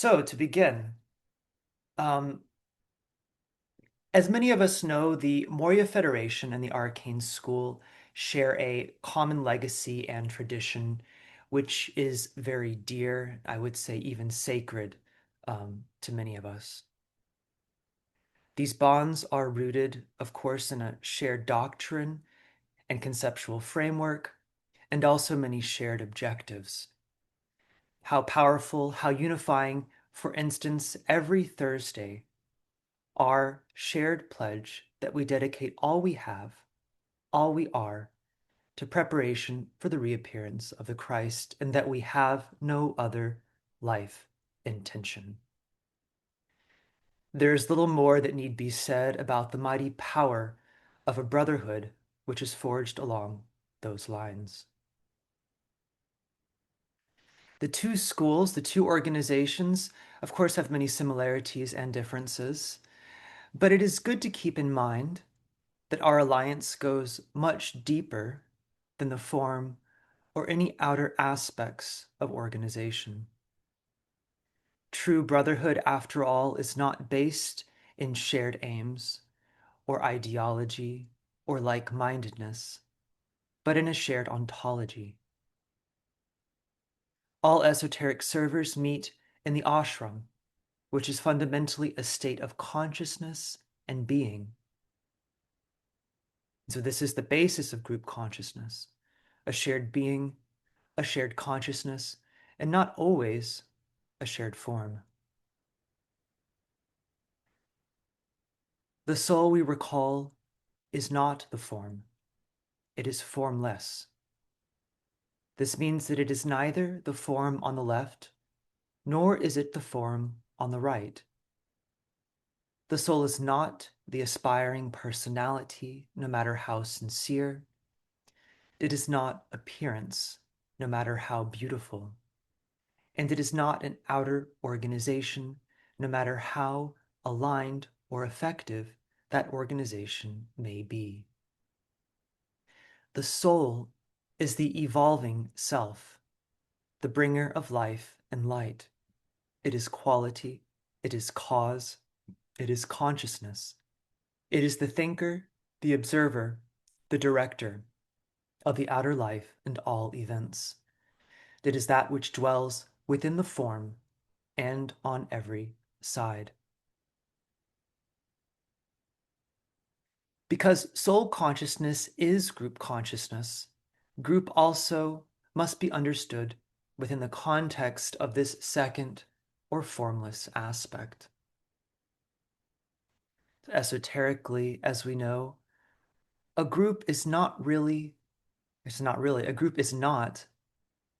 So to begin, um, as many of us know, the Moria Federation and the Arcane School share a common legacy and tradition, which is very dear, I would say even sacred, to many of us. These bonds are rooted, of course, in a shared doctrine and conceptual framework, and also many shared objectives. How powerful, how unifying, for instance, every Thursday our shared pledge that we dedicate all we have, all we are, to preparation for the reappearance of the Christ, and that we have no other life intention. There is little more that need be said about the mighty power of a brotherhood which is forged along those lines. The two schools, the two organizations, of course, have many similarities and differences, but it is good to keep in mind that our alliance goes much deeper than the form or any outer aspects of organization. True brotherhood, after all, is not based in shared aims or ideology or like-mindedness, but in a shared ontology. All esoteric servers meet in the ashram, which is fundamentally a state of consciousness and being. So this is the basis of group consciousness, a shared being, a shared consciousness, and not always a shared form. The soul, we recall, is not the form. It is formless. This means that it is neither the form on the left, nor is it the form on the right. The soul is not the aspiring personality, no matter how sincere. It is not appearance, no matter how beautiful. And it is not an outer organization, no matter how aligned or effective that organization may be. The soul is the evolving self, the bringer of life and light. It is quality, it is cause, it is consciousness. It is the thinker, the observer, the director of the outer life and all events. It is that which dwells within the form and on every side. Because soul consciousness is group consciousness, group also must be understood within the context of this second or formless aspect. Esoterically, as we know, a group is not really, a group is not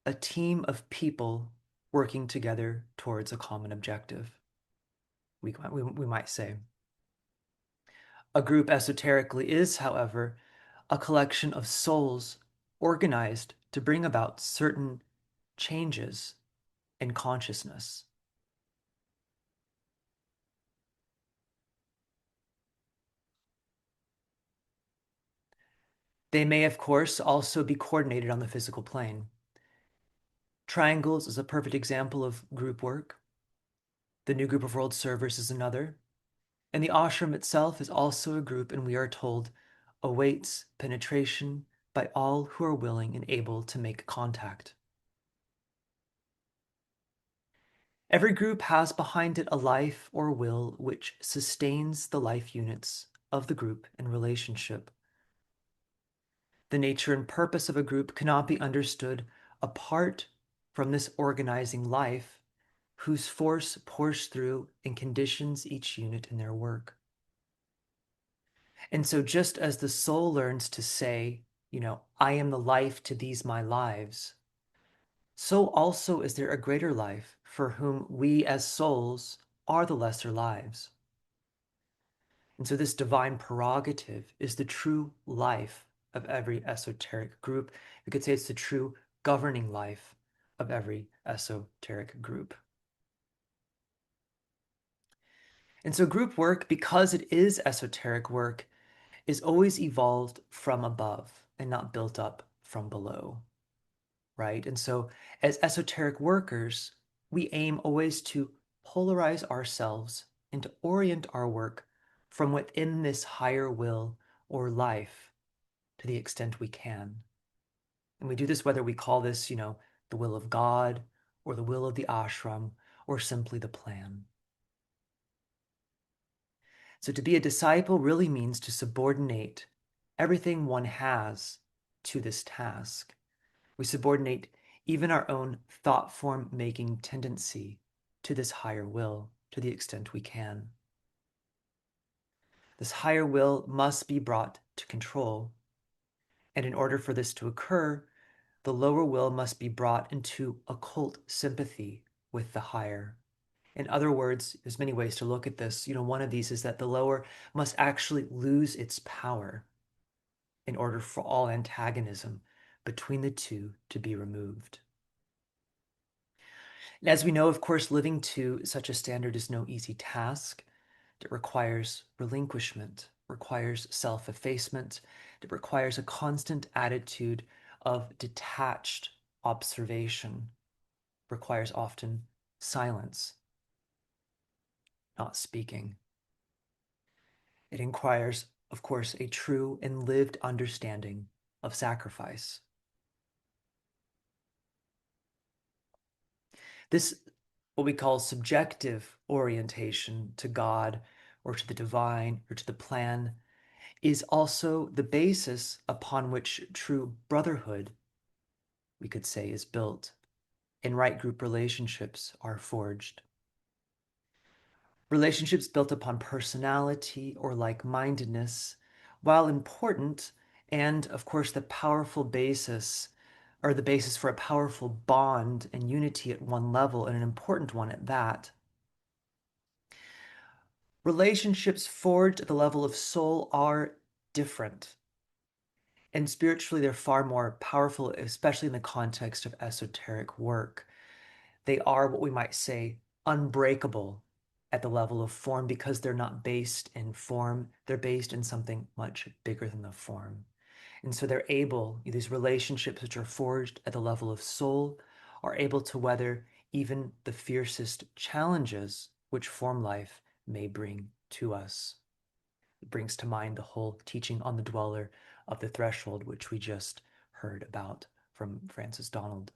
a team of people working together towards a common objective, we might say. A group esoterically is, however, a collection of souls organized to bring about certain changes in consciousness. They may, of course, also be coordinated on the physical plane. Triangles is a perfect example of group work. The new group of world servers is another. And the ashram itself is also a group, and we are told awaits penetration by all who are willing and able to make contact. Every group has behind it a life or will which sustains the life units of the group and relationship. The nature and purpose of a group cannot be understood apart from this organizing life whose force pours through and conditions each unit in their work. And so just as the soul learns to say, I am the life to these my lives, so also is there a greater life for whom we as souls are the lesser lives. And so this divine prerogative is the true life of every esoteric group. We could say it's the true governing life of every esoteric group. And so group work, because it is esoteric work, is always evolved from above and not built up from below, right? And so as esoteric workers, we aim always to polarize ourselves and to orient our work from within this higher will or life to the extent we can. And we do this whether we call this, the will of God or the will of the ashram or simply the plan. So to be a disciple really means to subordinate everything one has to this task. We subordinate even our own thought form making tendency to this higher will to the extent we can. This higher will must be brought to control. And in order for this to occur, the lower will must be brought into occult sympathy with the higher. In other words, there's many ways to look at this. One of these is that the lower must actually lose its power in order for all antagonism between the two to be removed. And as we know, of course, living to such a standard is no easy task. It requires relinquishment, requires self-effacement, it requires a constant attitude of detached observation, requires often silence, not speaking. It requires, of course, a true and lived understanding of sacrifice. This, what we call subjective orientation to God or to the divine or to the plan, is also the basis upon which true brotherhood, we could say, is built, and right group relationships are forged. Relationships built upon personality or like-mindedness, while important, and of course the powerful basis, or the basis for a powerful bond and unity at one level, and an important one at that. Relationships forged at the level of soul are different. And spiritually, they're far more powerful, especially in the context of esoteric work. They are what we might say unbreakable at the level of form because they're not based in form. They're based in something much bigger than the form. And so they're able, these relationships which are forged at the level of soul, are able to weather even the fiercest challenges which form life may bring to us. It brings to mind the whole teaching on the dweller of the threshold, which we just heard about from Francis Donald.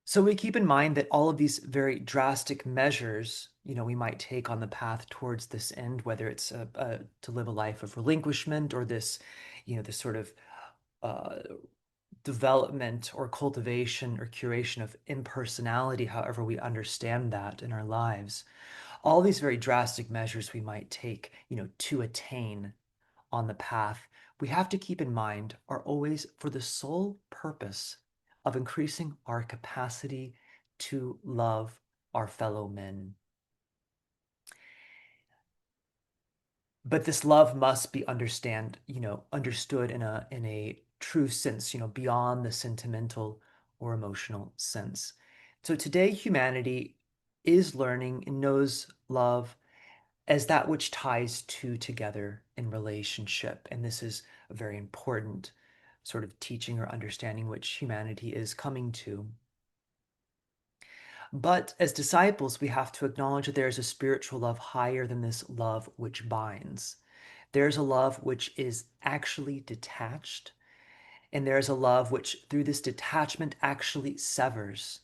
So we keep in mind that all of these very drastic measures, we might take on the path towards this end, whether it's to live a life of relinquishment or this, this sort of uh, development or cultivation or curation of impersonality, however we understand that in our lives. All these very drastic measures we might take, to attain on the path, we have to keep in mind are always for the sole purpose of increasing our capacity to love our fellow men. But this love must be understood in a true sense, beyond the sentimental or emotional sense. So today humanity is learning and knows love as that which ties two together in relationship. And this is a very important sort of teaching or understanding which humanity is coming to. But as disciples, we have to acknowledge that there is a spiritual love higher than this love which binds. There's a love which is actually detached, and there's a love which, through this detachment, actually severs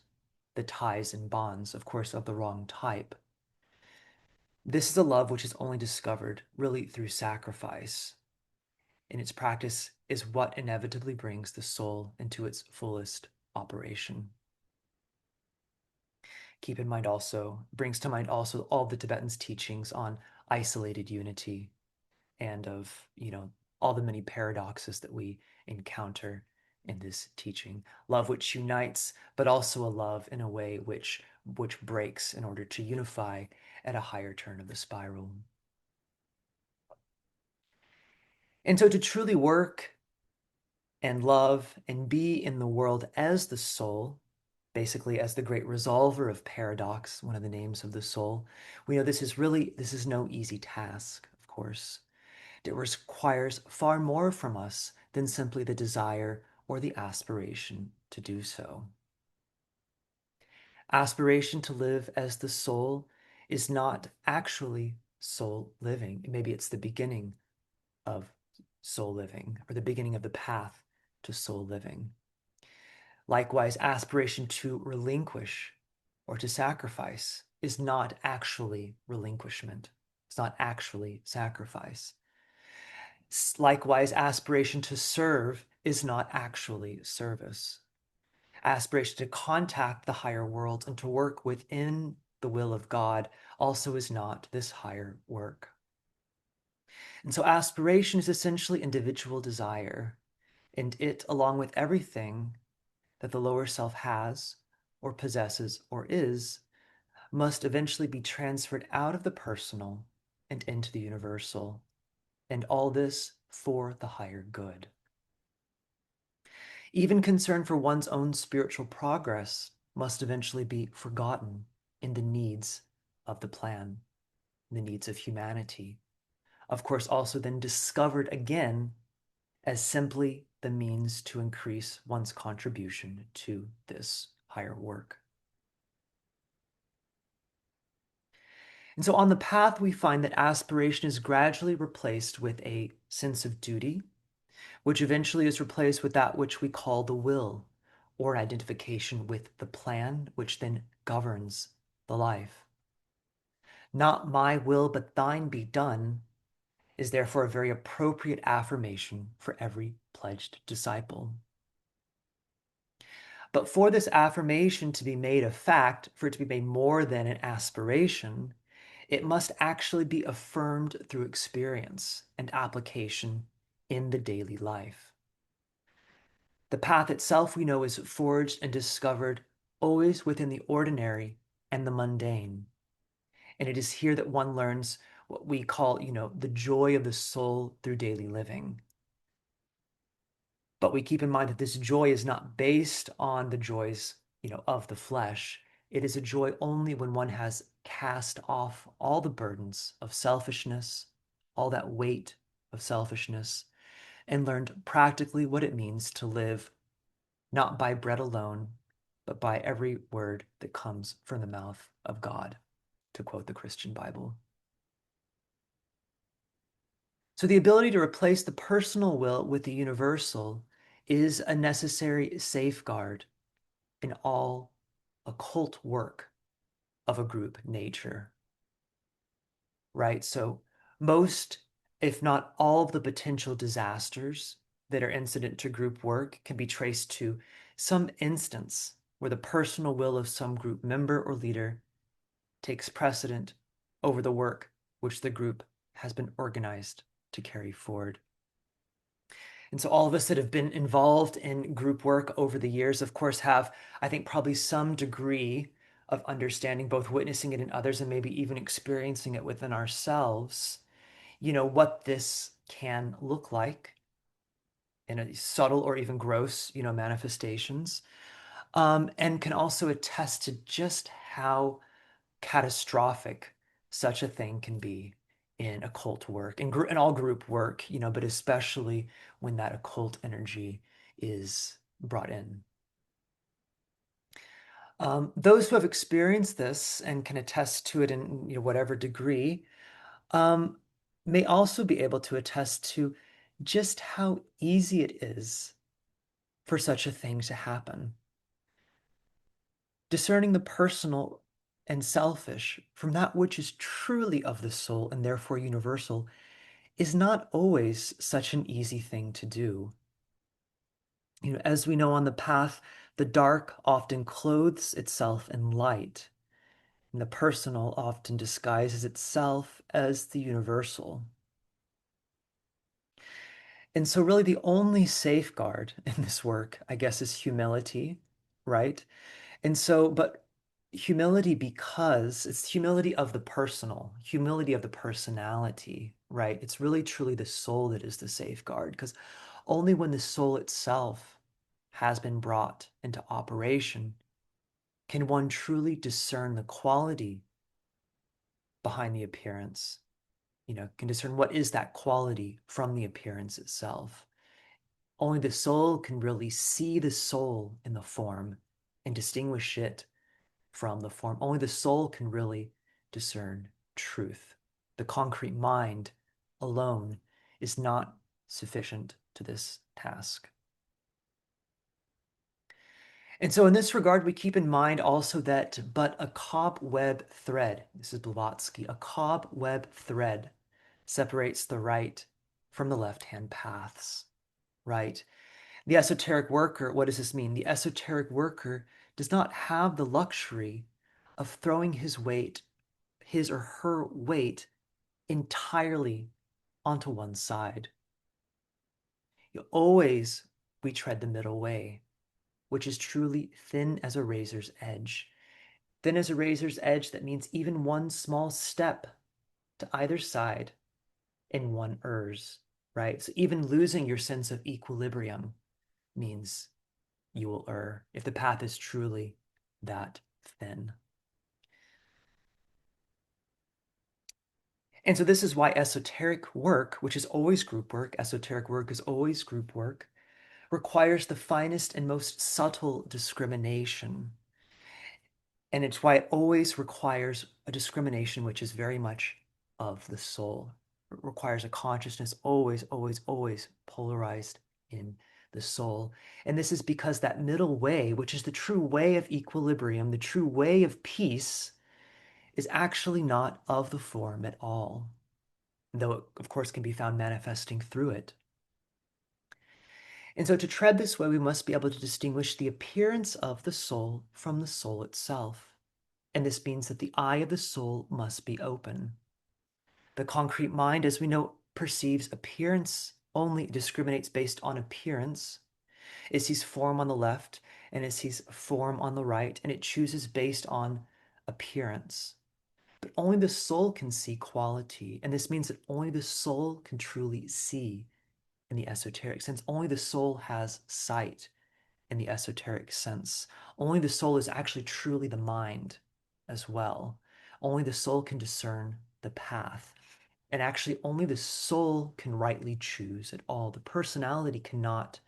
the ties and bonds, of course, of the wrong type. This is a love which is only discovered really through sacrifice. And its practice is what inevitably brings the soul into its fullest operation. Keep in mind also, brings to mind also all the Tibetans' teachings on isolated unity and of, all the many paradoxes that we encounter in this teaching. Love which unites, but also a love in a way which breaks in order to unify at a higher turn of the spiral. And so to truly work and love and be in the world as the soul, basically as the great resolver of paradox, one of the names of the soul, we know this is no easy task, of course. It requires far more from us than simply the desire or the aspiration to do so. Aspiration to live as the soul is not actually soul living. Maybe it's the beginning of soul living or the beginning of the path to soul living. Likewise, aspiration to relinquish or to sacrifice is not actually relinquishment. It's not actually sacrifice. Likewise, aspiration to serve is not actually service. Aspiration to contact the higher world and to work within the will of God also is not this higher work. And so aspiration is essentially individual desire, and it, along with everything that the lower self has or possesses or is, must eventually be transferred out of the personal and into the universal, and all this for the higher good. Even concern for one's own spiritual progress must eventually be forgotten in the needs of the plan, the needs of humanity. Of course, also then discovered again as simply the means to increase one's contribution to this higher work. And so on the path, we find that aspiration is gradually replaced with a sense of duty, which eventually is replaced with that which we call the will, or identification with the plan, which then governs the life. Not my will, but thine be done is therefore a very appropriate affirmation for every pledged disciple. But for this affirmation to be made a fact, for it to be made more than an aspiration, it must actually be affirmed through experience and application in the daily life. The path itself, we know, is forged and discovered always within the ordinary and the mundane. And it is here that one learns what we call, the joy of the soul through daily living. But we keep in mind that this joy is not based on the joys, of the flesh. It is a joy only when one has cast off all the burdens of selfishness, all that weight of selfishness, and learned practically what it means to live not by bread alone, but by every word that comes from the mouth of God, to quote the Christian Bible. So the ability to replace the personal will with the universal is a necessary safeguard in all occult work of a group nature, right? So most, if not all, of the potential disasters that are incident to group work can be traced to some instance where the personal will of some group member or leader takes precedent over the work which the group has been organized to carry forward. And so all of us that have been involved in group work over the years, of course, have, I think, probably some degree of understanding, both witnessing it in others and maybe even experiencing it within ourselves, what this can look like in a subtle or even gross, manifestations, and can also attest to just how catastrophic such a thing can be in occult work and in all group work, but especially when that occult energy is brought in. Those who have experienced this and can attest to it in whatever degree may also be able to attest to just how easy it is for such a thing to happen. Discerning the personal and selfish from that which is truly of the soul and therefore universal is not always such an easy thing to do. As we know on the path, the dark often clothes itself in light, and the personal often disguises itself as the universal. And so really the only safeguard in this work, I guess, is humility, right? And so, but humility, because it's humility of the personal, humility of the personality, right? It's really truly the soul that is the safeguard, because only when the soul itself has been brought into operation can one truly discern the quality behind the appearance, can discern what is that quality from the appearance itself. Only the soul can really see the soul in the form and distinguish it from the form. Only the soul can really discern truth. The concrete mind alone is not sufficient to this task. And so in this regard, we keep in mind also that but a cobweb thread, this is Blavatsky, a cobweb thread separates the right from the left-hand paths, right? The esoteric worker, what does this mean? The esoteric worker does not have the luxury of throwing his weight, his or her weight, entirely onto one side. Always we tread the middle way, which is truly thin as a razor's edge. Thin as a razor's edge, that means even one small step to either side and one errs, right? So even losing your sense of equilibrium means you will err if the path is truly that thin. And so this is why esoteric work, which is always group work, esoteric work is always group work, requires the finest and most subtle discrimination. And it's why it always requires a discrimination which is very much of the soul. It requires a consciousness always, always, always polarized in the soul. And this is because that middle way, which is the true way of equilibrium, the true way of peace, is actually not of the form at all, though it, of course, can be found manifesting through it. And so to tread this way, we must be able to distinguish the appearance of the soul from the soul itself. And this means that the eye of the soul must be open. The concrete mind, as we know, perceives appearance only, discriminates based on appearance. It sees form on the left and it sees form on the right, and it chooses based on appearance. But only the soul can see quality, and this means that only the soul can truly see in the esoteric sense. Only the soul has sight in the esoteric sense. Only the soul is actually truly the mind as well. Only the soul can discern the path. And actually, only the soul can rightly choose at all. The personality cannot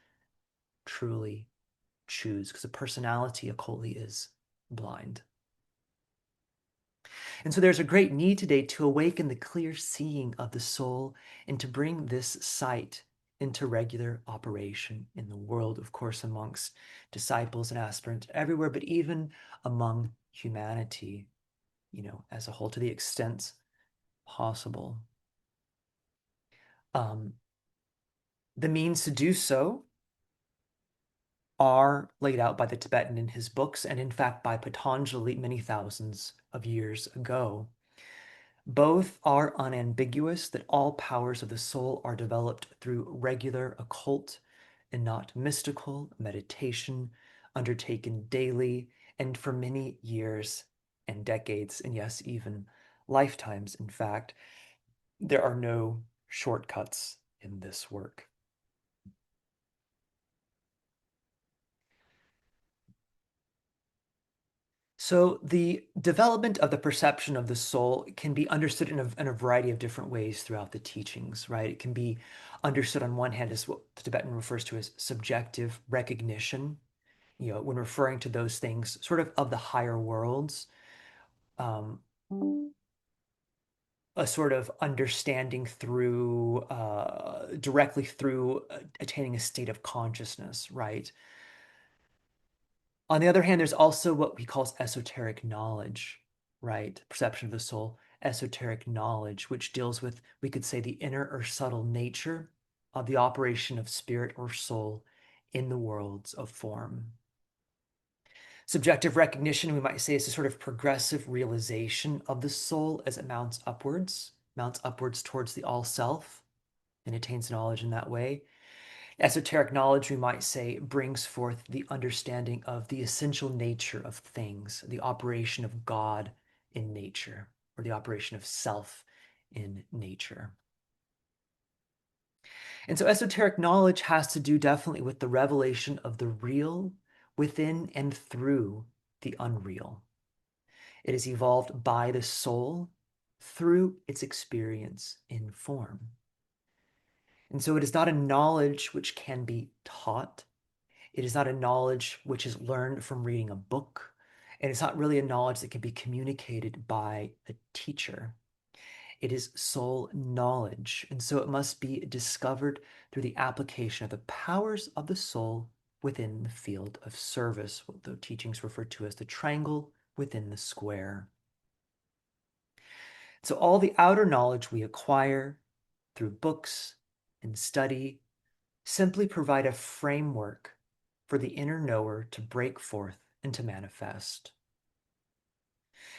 truly choose because the personality occultly is blind. And so there's a great need today to awaken the clear seeing of the soul and to bring this sight into regular operation in the world, of course, amongst disciples and aspirants everywhere, but even among humanity, as a whole, to the extent possible. The means to do so are laid out by the Tibetan in his books, and in fact by Patanjali many thousands of years ago. Both are unambiguous, that all powers of the soul are developed through regular occult and not mystical meditation undertaken daily and for many years and decades, and yes, even lifetimes, in fact. There are no shortcuts in this work. So the development of the perception of the soul can be understood in a variety of different ways throughout the teachings, right? It can be understood on one hand as what the Tibetan refers to as subjective recognition, when referring to those things sort of the higher worlds, um, a sort of understanding through, directly through attaining a state of consciousness, right? On the other hand, there's also what he calls esoteric knowledge, right? Perception of the soul, esoteric knowledge, which deals with, we could say, the inner or subtle nature of the operation of spirit or soul in the worlds of form. Subjective recognition, we might say, is a sort of progressive realization of the soul as it mounts upwards towards the all self and attains knowledge in that way. Esoteric knowledge, we might say, brings forth the understanding of the essential nature of things, the operation of God in nature, or the operation of self in nature. And so esoteric knowledge has to do definitely with the revelation of the real within and through the unreal. It is evolved by the soul through its experience in form. And so it is not a knowledge which can be taught. It is not a knowledge which is learned from reading a book. And it's not really a knowledge that can be communicated by a teacher. It is soul knowledge. And so it must be discovered through the application of the powers of the soul within the field of service, what the teachings refer to as the triangle within the square. So all the outer knowledge we acquire through books and study simply provide a framework for the inner knower to break forth and to manifest.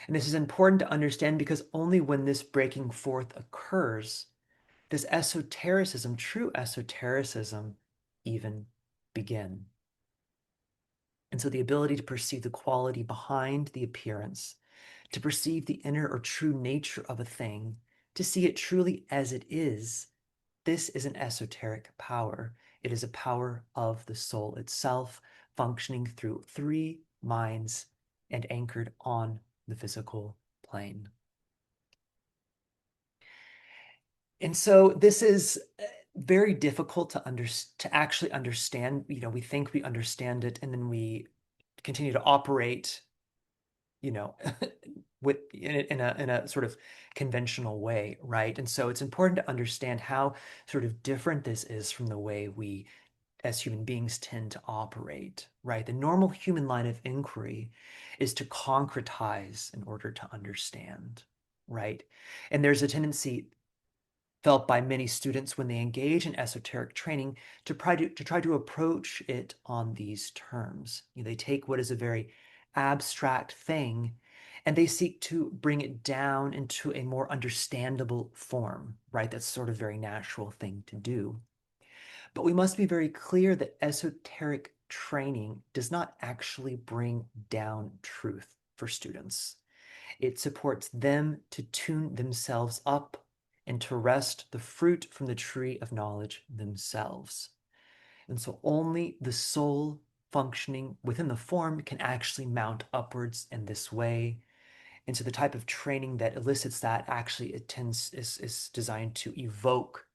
And this is important to understand because only when this breaking forth occurs does esotericism, true esotericism, even begin. And so the ability to perceive the quality behind the appearance, to perceive the inner or true nature of a thing, to see it truly as it is, this is an esoteric power. It is a power of the soul itself, functioning through three minds and anchored on the physical plane. And so this is very difficult to actually understand. We think we understand it, and then we continue to operate, with in a sort of conventional way, right? And so it's important to understand how sort of different this is from the way we as human beings tend to operate, right? The normal human line of inquiry is to concretize in order to understand, right? And there's a tendency felt by many students when they engage in esoteric training to try to approach it on these terms. They take what is a very abstract thing and they seek to bring it down into a more understandable form, right? That's sort of a very natural thing to do. But we must be very clear that esoteric training does not actually bring down truth for students. It supports them to tune themselves up and to wrest the fruit from the tree of knowledge themselves. And so only the soul functioning within the form can actually mount upwards in this way. And so the type of training that elicits that actually is designed to evoke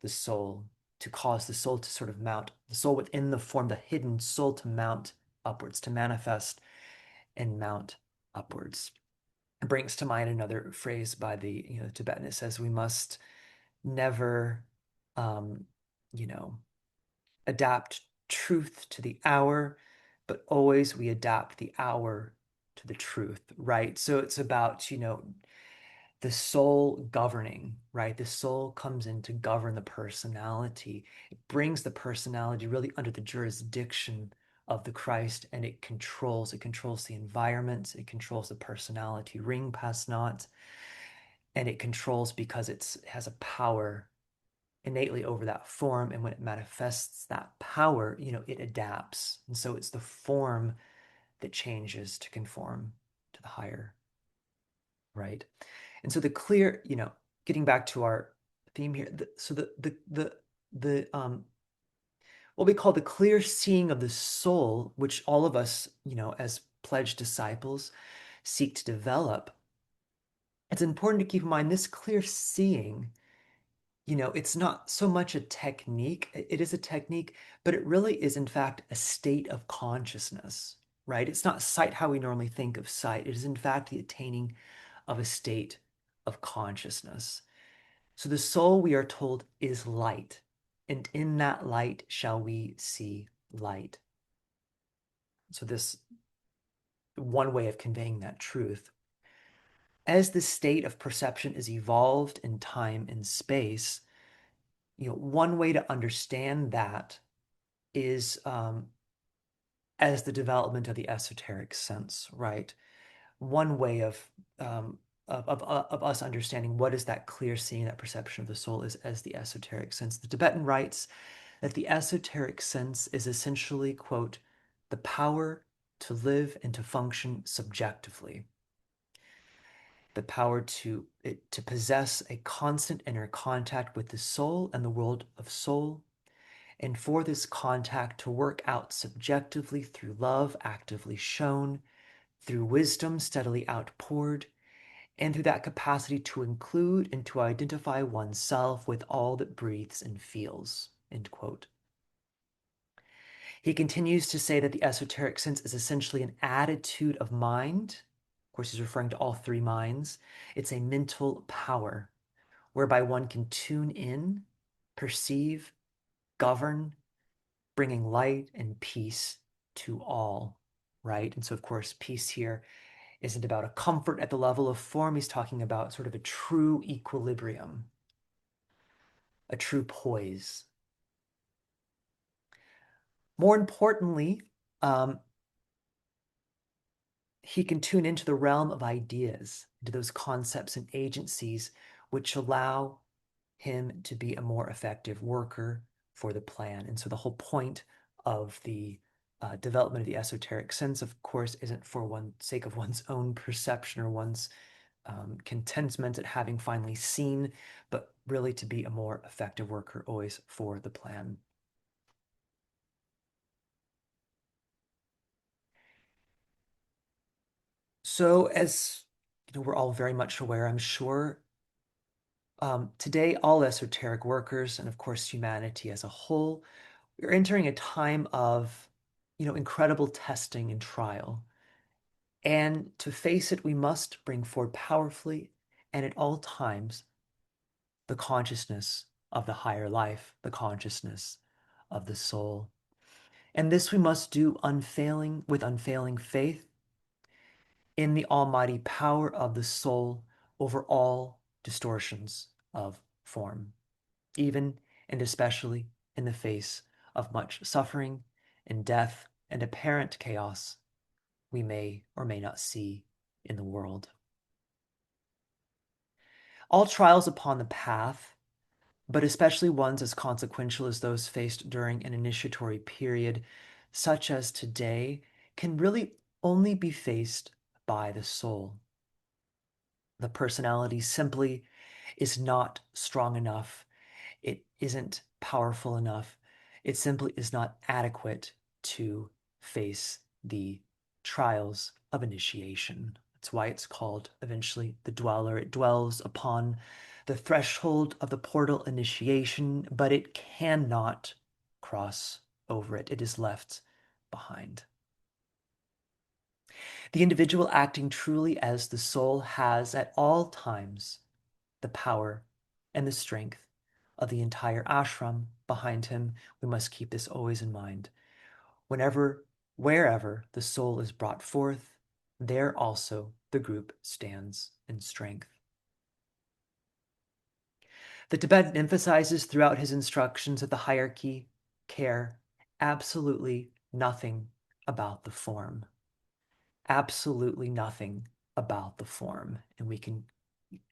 the soul, to cause the soul to sort of mount, the soul within the form, the hidden soul to mount upwards, to manifest and mount upwards. It brings to mind another phrase by the Tibetan. It says we must never um, you know adapt truth to the hour, but always we adapt the hour to the truth, right? So it's about the soul governing, right? The soul comes in to govern the personality. It brings the personality really under the jurisdiction of the Christ, and it controls the environment, it controls the personality, ring pass not, and it controls because it has a power innately over that form. And when it manifests that power, it adapts. And so it's the form that changes to conform to the higher, right? And so the clear, getting back to our theme here, so the what we call the clear seeing of the soul, which all of us, as pledged disciples, seek to develop. It's important to keep in mind this clear seeing, it's not so much a technique. It is a technique, but it really is, in fact, a state of consciousness, right? It's not sight how we normally think of sight. It is, in fact, the attaining of a state of consciousness. So the soul, we are told, is light, and in that light shall we see light. So this one way of conveying that truth. As the state of perception is evolved in time and space, one way to understand that is as the development of the esoteric sense, right? One way of us understanding what is that clear seeing, that perception of the soul is as the esoteric sense. The Tibetan writes that the esoteric sense is essentially, quote, the power to live and to function subjectively, the power to possess a constant inner contact with the soul and the world of soul, and for this contact to work out subjectively through love actively shown, through wisdom steadily outpoured, and through that capacity to include and to identify oneself with all that breathes and feels, end quote. He continues to say that the esoteric sense is essentially an attitude of mind. Of course, he's referring to all three minds. It's a mental power whereby one can tune in, perceive, govern, bringing light and peace to all, right? And so, of course, peace here isn't about a comfort at the level of form. He's talking about sort of a true equilibrium, a true poise. More importantly, he can tune into the realm of ideas, into those concepts and agencies which allow him to be a more effective worker for the plan. And so the whole point of the development of the esoteric sense, of course, isn't for one sake of one's own perception or one's contentment at having finally seen, but really to be a more effective worker always for the plan. So as we're all very much aware, I'm sure, today all esoteric workers and of course humanity as a whole, we're entering a time of incredible testing and trial. And to face it, we must bring forward powerfully and at all times the consciousness of the higher life, the consciousness of the soul. And this we must do with unfailing faith in the almighty power of the soul over all distortions of form, even and especially in the face of much suffering and death and apparent chaos we may or may not see in the world. All trials upon the path, but especially ones as consequential as those faced during an initiatory period, such as today, can really only be faced by the soul. The personality simply is not strong enough. It isn't powerful enough. It simply is not adequate to face the trials of initiation. That's why it's called eventually the dweller. It dwells upon the threshold of the portal initiation, but it cannot cross over it. It is left behind. The individual acting truly as the soul has at all times the power and the strength of the entire ashram behind him. We must keep this always in mind. Wherever the soul is brought forth, there also the group stands in strength. The Tibetan emphasizes throughout his instructions that the hierarchy care absolutely nothing about the form. Absolutely nothing about the form. And we can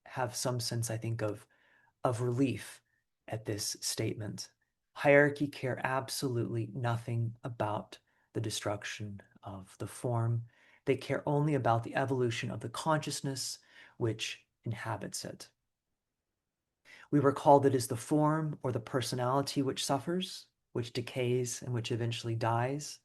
have some sense, I think, of relief at this statement. Hierarchy care absolutely nothing about the destruction of the form. They care only about the evolution of the consciousness which inhabits it. We recall that it is the form or the personality which suffers, which decays, and which eventually dies.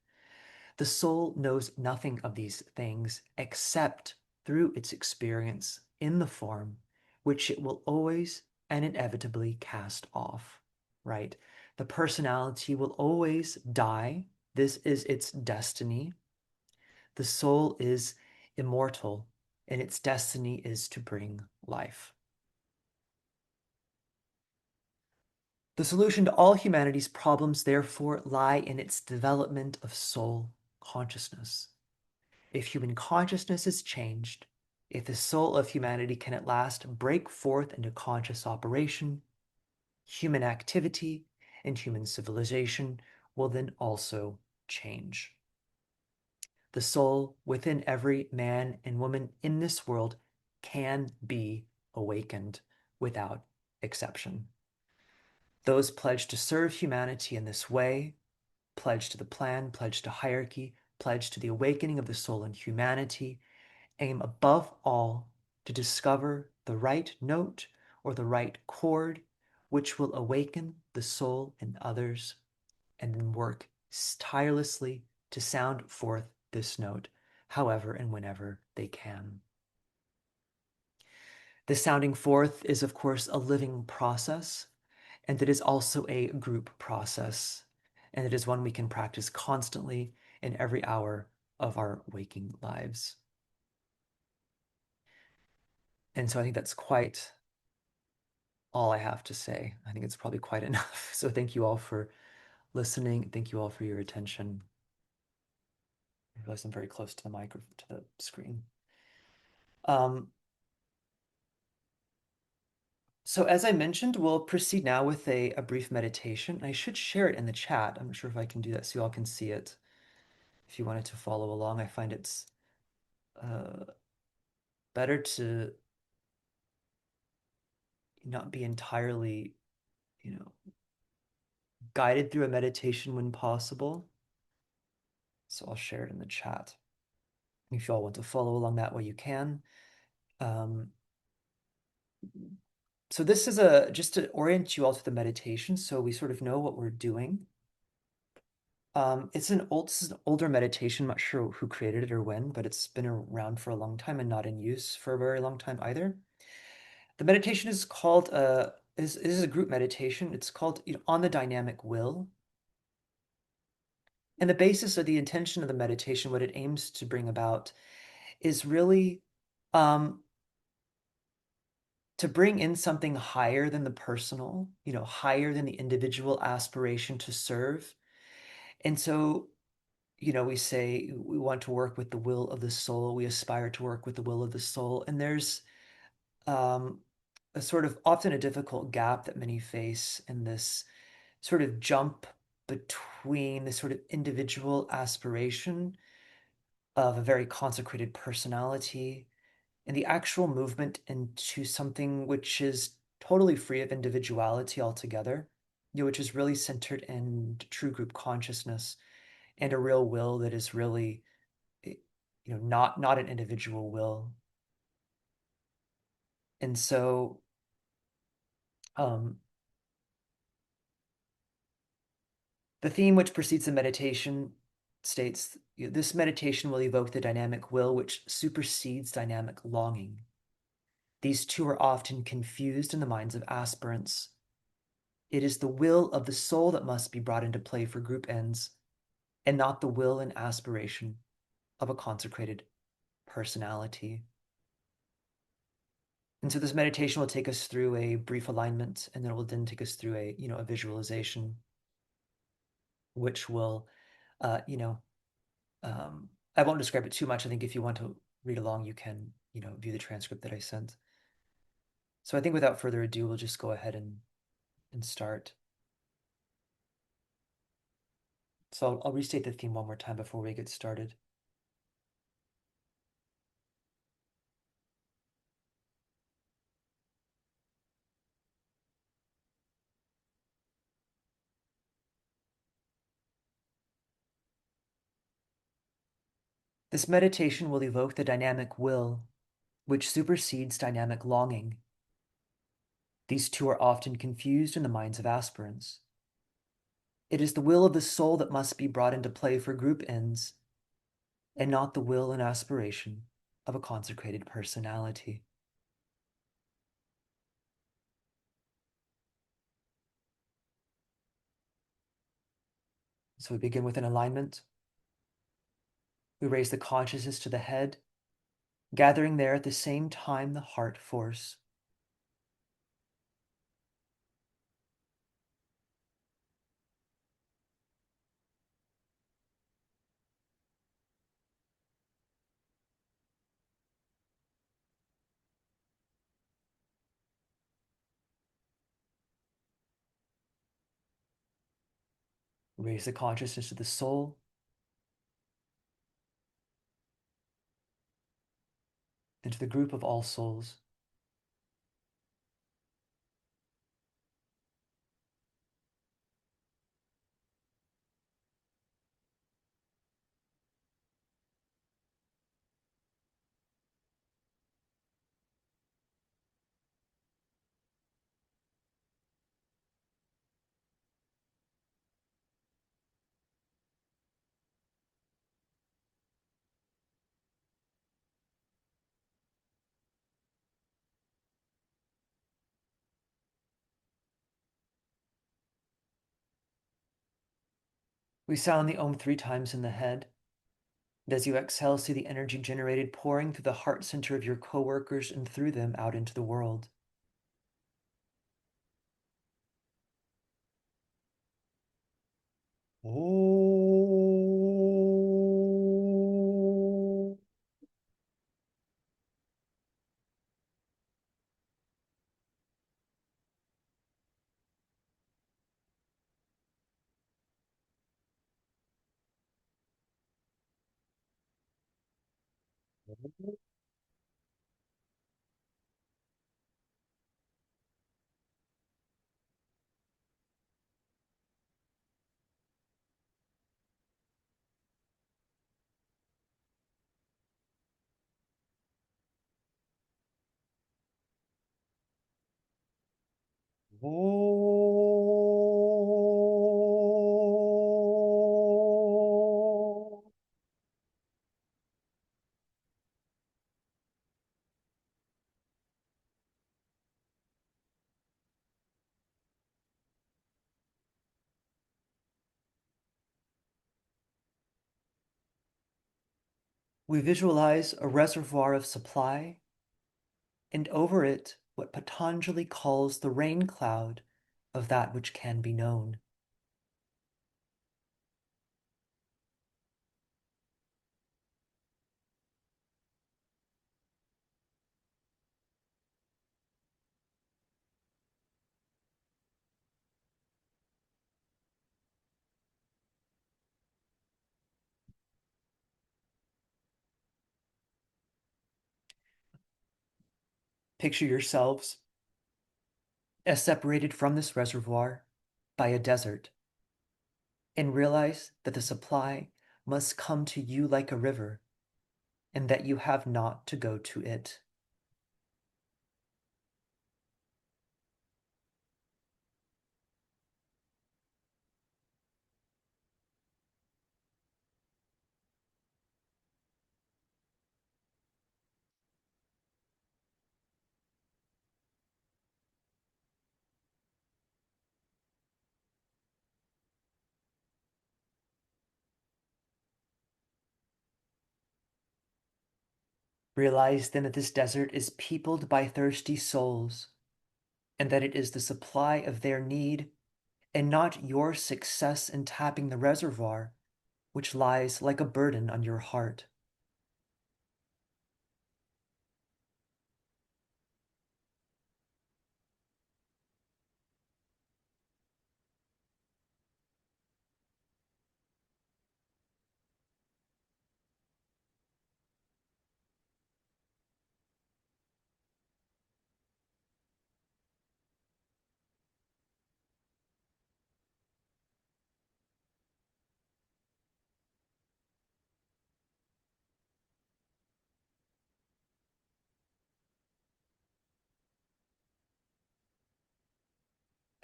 The soul knows nothing of these things except through its experience in the form, which it will always and inevitably cast off, right? The personality will always die. This is its destiny. The soul is immortal, and its destiny is to bring life. The solution to all humanity's problems, therefore, lie in its development of soul consciousness. If human consciousness is changed, if the soul of humanity can at last break forth into conscious operation, human activity and human civilization will then also change. The soul within every man and woman in this world can be awakened without exception. Those pledged to serve humanity in this way, pledged to the plan, pledged to hierarchy, pledged to the awakening of the soul in humanity, aim above all to discover the right note or the right chord which will awaken the soul in others, and then work tirelessly to sound forth this note, however and whenever they can. The sounding forth is, of course, a living process, and it is also a group process. and it is one we can practice constantly in every hour of our waking lives. And so I think that's quite all I have to say. I think it's probably quite enough. So thank you all for listening. Thank you all for your attention. I realize I'm very close to the microphone, to the screen. Um, so as I mentioned, we'll proceed now with a brief meditation. I should share it in the chat. I'm not sure if I can do that so you all can see it. If you wanted to follow along, I find it's uh, better to not be entirely, you know, guided through a meditation when possible. So I'll share it in the chat. If you all want to follow along that way, you can. Um, so this is just to orient you all to the meditation, so we sort of know what we're doing. This is an older meditation. I'm not sure who created it or when, but it's been around for a long time and not in use for a very long time either. The meditation is called is a group meditation. It's called, On the Dynamic Will. And the basis of the intention of the meditation, what it aims to bring about, is really um, to bring in something higher than the personal, higher than the individual aspiration to serve. And so, we say we want to work with the will of the soul. We aspire to work with the will of the soul. And there's um, a sort of often a difficult gap that many face in this sort of jump between the sort of individual aspiration of a very consecrated personality and the actual movement into something which is totally free of individuality altogether, which is really centered in true group consciousness and a real will that is really, not an individual will. And so, um, the theme which precedes the meditation states, this meditation will evoke the dynamic will which supersedes dynamic longing. These two are often confused in the minds of aspirants. It is the will of the soul that must be brought into play for group ends, and not the will and aspiration of a consecrated personality. And so this meditation will take us through a brief alignment, and then it will then take us through a visualization, which will, uh, you know, I won't describe it too much. I think if you want to read along, you can, view the transcript that I sent. So I think without further ado, we'll just go ahead and start. So I'll restate the theme one more time before we get started. This meditation will evoke the dynamic will, which supersedes dynamic longing. These two are often confused in the minds of aspirants. It is the will of the soul that must be brought into play for group ends, and not the will and aspiration of a consecrated personality. So we begin with an alignment. We raise the consciousness to the head, gathering there at the same time the heart force. We raise the consciousness to the soul, and to the group of all souls. We sound the Om 3 times in the head. And as you exhale, see the energy generated pouring through the heart center of your coworkers and through them out into the world. Oh. Oh. We visualize a reservoir of supply, and over it, what Patanjali calls the rain cloud of that which can be known. Picture yourselves as separated from this reservoir by a desert, and realize that the supply must come to you like a river, and that you have not to go to it. Realize then that this desert is peopled by thirsty souls, and that it is the supply of their need and not your success in tapping the reservoir which lies like a burden on your heart.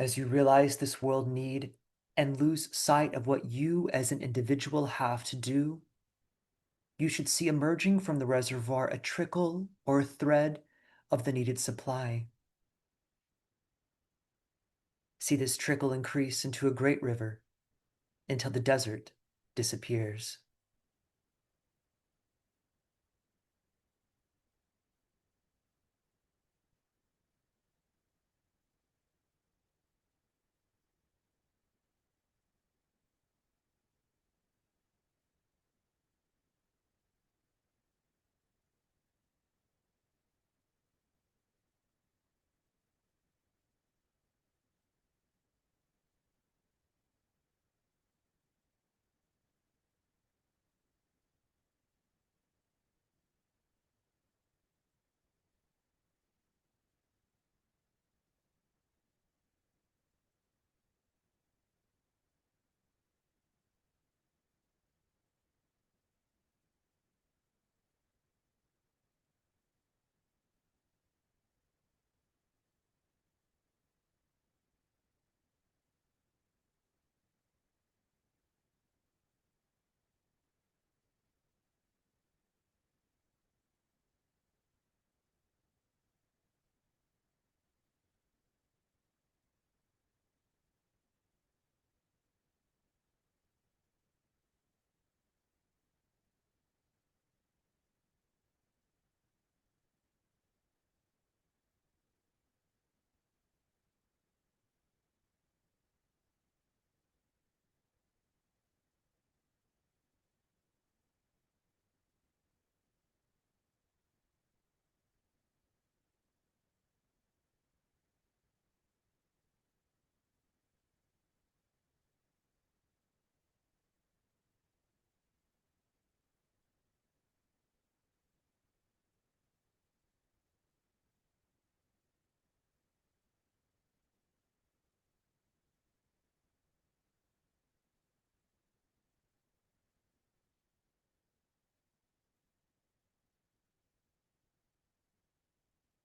As you realize this world need and lose sight of what you as an individual have to do, you should see emerging from the reservoir a trickle or a thread of the needed supply. See this trickle increase into a great river until the desert disappears.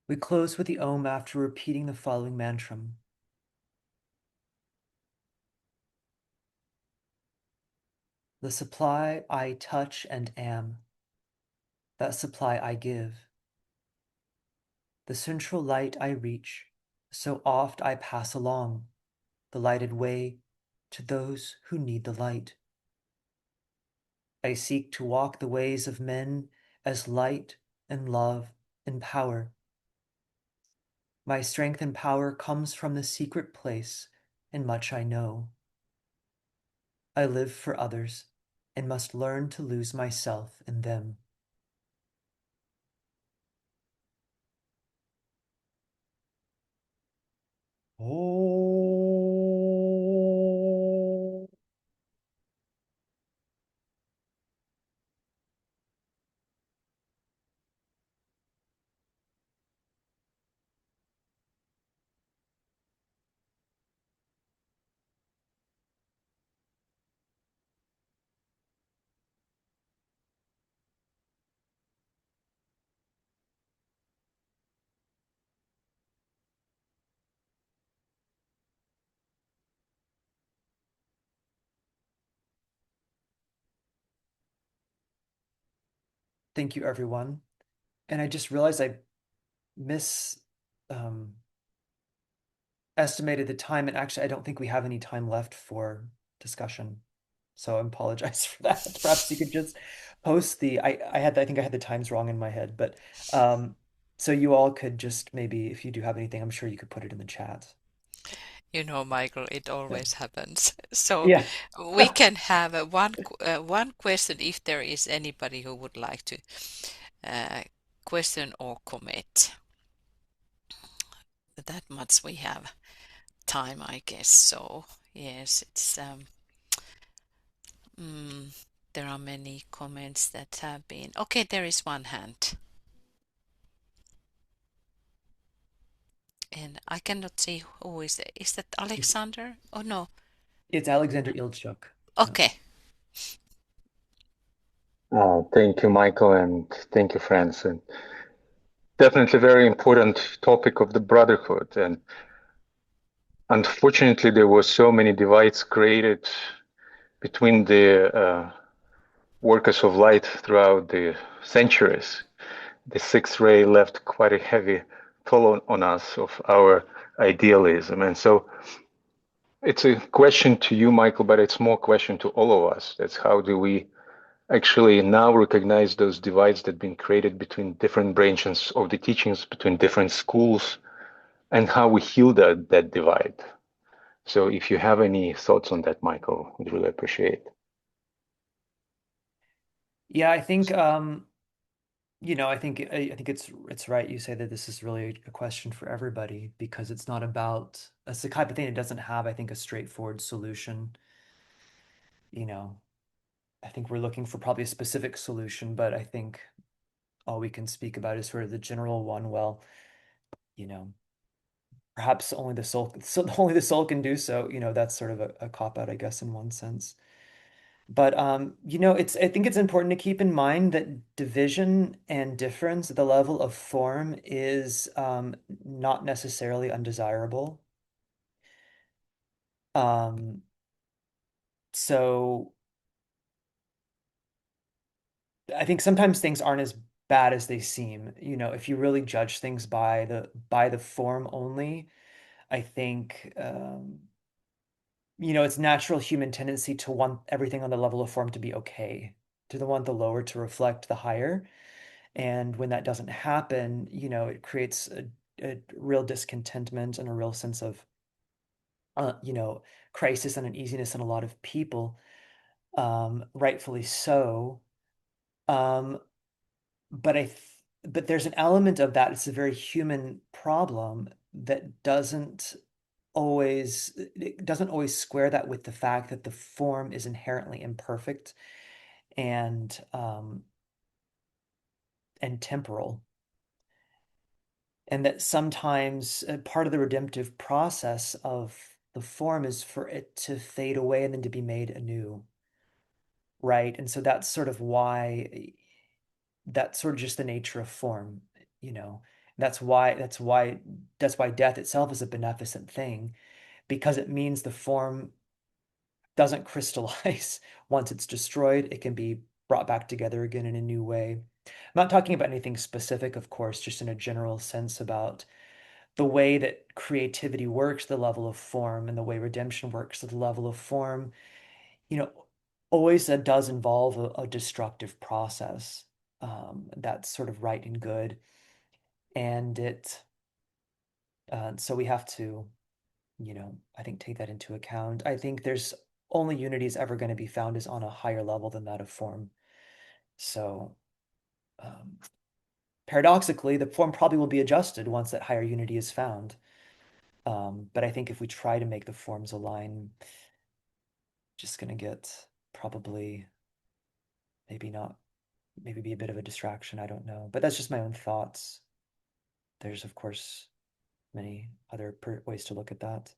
We close with the Om after repeating the following mantram. The supply I touch and am, that supply I give. The central light I reach, so oft I pass along the lighted way to those who need the light. I seek to walk the ways of men as light and love and power. My strength and power comes from the secret place, and much I know. I live for others and must learn to lose myself in them. Oh. Thank you, everyone. And I just realized I mis um, estimated the time, and actually, I don't think we have any time left for discussion. So I apologize for that. Perhaps you could just post the I think I had the times wrong in my head, but um, so you all could just maybe if you do have anything, I'm sure you could put it in the chat. You know, Michael, it Yeah. always happens. So Yeah. we can have one question if there is anybody who would like to uh, question or comment. That much we have time, I guess. So yes, it's there are many comments that have been. Okay, there is one hand, and I cannot see who is it. Is that Alexander? Oh no. It's Alexander Ilchuk. Yeah. Okay. Thank you, Michael, and thank you, friends. And definitely very important topic of the brotherhood. And unfortunately, there were so many divides created between the workers of light throughout the centuries. The sixth ray left quite a heavy toll on us of our idealism. And so it's a question to you, Michael, but it's more question to all of us. That's how do we actually now recognize those divides that have been created between different branches of the teachings, between different schools, and how we heal that divide. So if you have any thoughts on that, Michael, we'd really appreciate. Yeah, I think I think it's right you say that this is really a question for everybody because it's not about it's the type of thing that doesn't have, I think, a straightforward solution. You know, I think we're looking for probably a specific solution, but I think all we can speak about is sort of the general one. Well, you know, perhaps only the soul, so only the soul can do so. That's sort of a cop out, I guess, in one sense. But I think it's important to keep in mind that division and difference at the level of form is not necessarily undesirable. Um, so I think sometimes things aren't as bad as they seem. If you really judge things by the form only, I think it's natural human tendency to want everything on the level of form to be okay, to want the lower to reflect the higher. And when that doesn't happen, it creates a real discontentment and a real sense of, uh, you know, crisis and uneasiness in a lot of people, rightfully so. Um, but but there's an element of that. It's a very human problem that doesn't always square that with the fact that the form is inherently imperfect and temporal. And that sometimes part of the redemptive process of the form is for it to fade away and then to be made anew, right? And so that's sort of why that's sort of just the nature of form, you know. That's why death itself is a beneficent thing, because it means the form doesn't crystallize. Once it's destroyed, it can be brought back together again in a new way. I'm not talking about anything specific, of course, just in a general sense about the way that creativity works, the level of form, and the way redemption works at the level of form. You know, always that does involve a destructive process. That's sort of right and good. And so we have to, I think take that into account. I think there's only unity is ever going to be found is on a higher level than that of form. So um, paradoxically, the form probably will be adjusted once that higher unity is found. But I think if we try to make the forms align, just going to get probably maybe not, maybe be a bit of a distraction. I don't know. But that's just my own thoughts. There's, of course, many other ways to look at that.